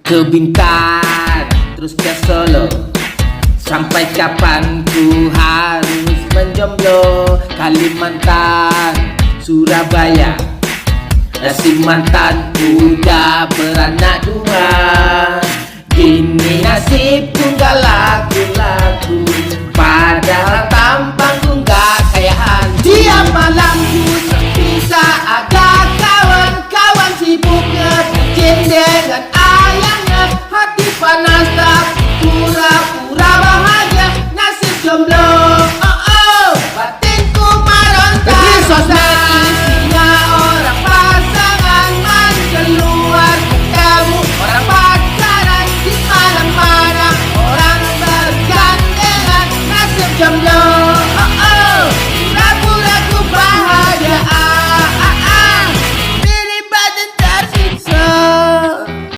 Ke Bintan, terus ke Solo. Sampai kapan ku harus menjomblo? Kalimantan, Surabaya, si mantan udah beranak dua. Gini nasib tunggal aku.